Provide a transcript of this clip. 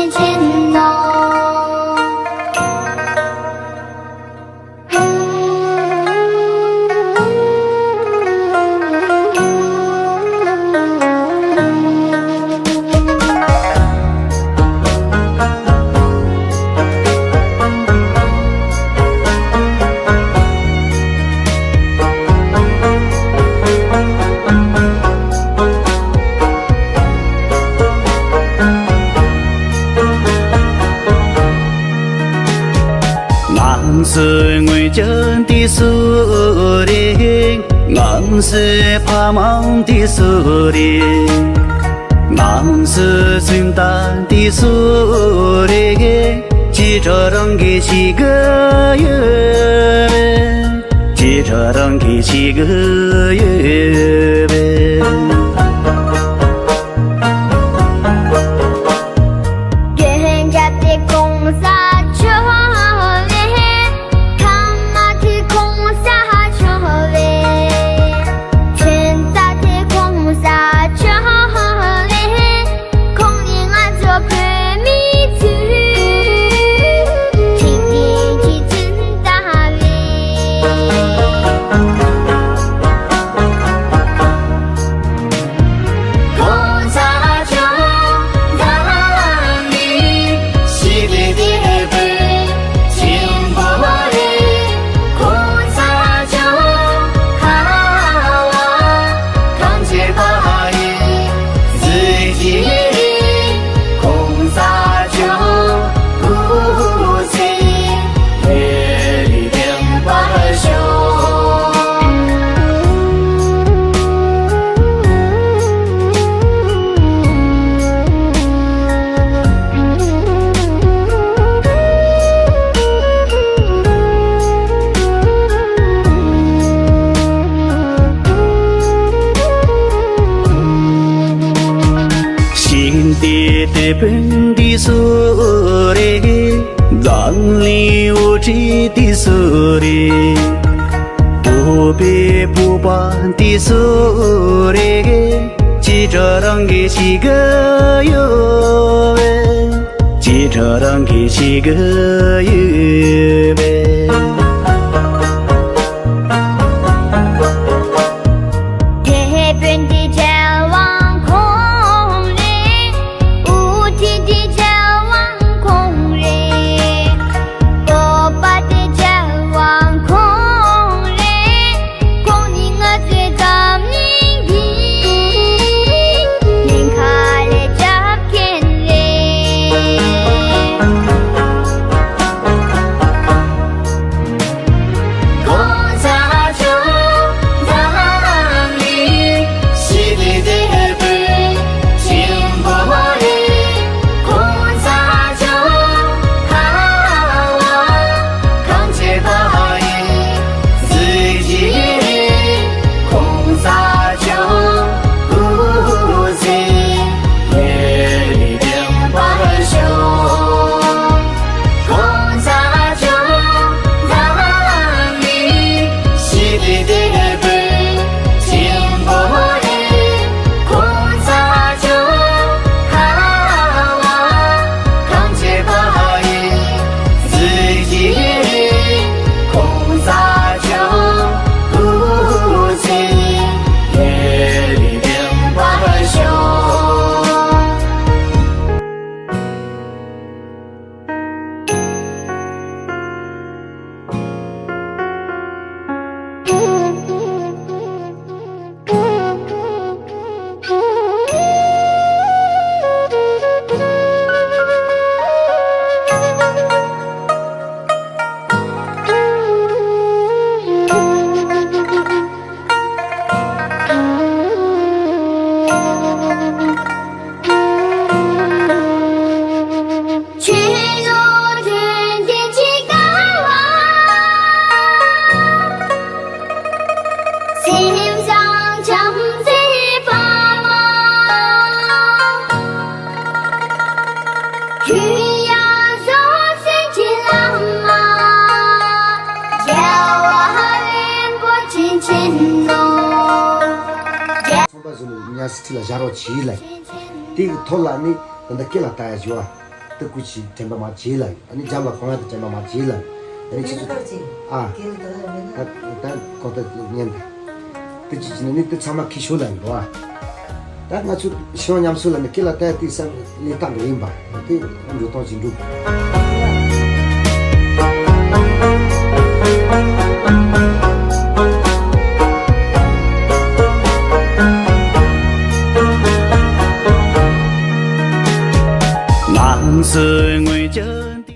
千千浓。俺是爱情的树林，俺是盼望的树林，俺是圣诞的树林，记着人给几个月，记着人给几个月。人家的公司车嘞，他妈的公司车嘞，全家的公司车嘞，空灵啊做白米子，天天去真大嘞。公司车让你西北的北，清波嘞，公司车看我看见把耶，自己公司车不行，夜里边把手。心底的本的树林，让你无知的树林，不卑不亢的树林，记着人给几个月，记着人给几个月。天边的展望空嘞，无天的展望空嘞，多巴的展望空嘞，空灵啊最脏灵的，连开了扎片嘞。公司车让你西北的北，清波嘞，公司车看我看见把耶，自己公司车不行，夜里边把手。公司车让你西北的北，清波嘞，公司车看我看见把耶，自己公司车不行，夜里边把手。去路天天去赶往，心上常在发忙。雨呀走水去浪啊，叫我连波千千浓。从那时候人家是提了下到起来，这个拖拉呢，让他给了大家就啊。또 굳이 잼바 마 제일 아니 잠바 공한테 잼바 마 제일 아니 진짜 아 일단 거기다 년다 또 지지는 또 참아 키쇼다 이거 딱 맞추 시원 냠술은 길라 때 뒤상 일단 임바 또 요통 진루 남스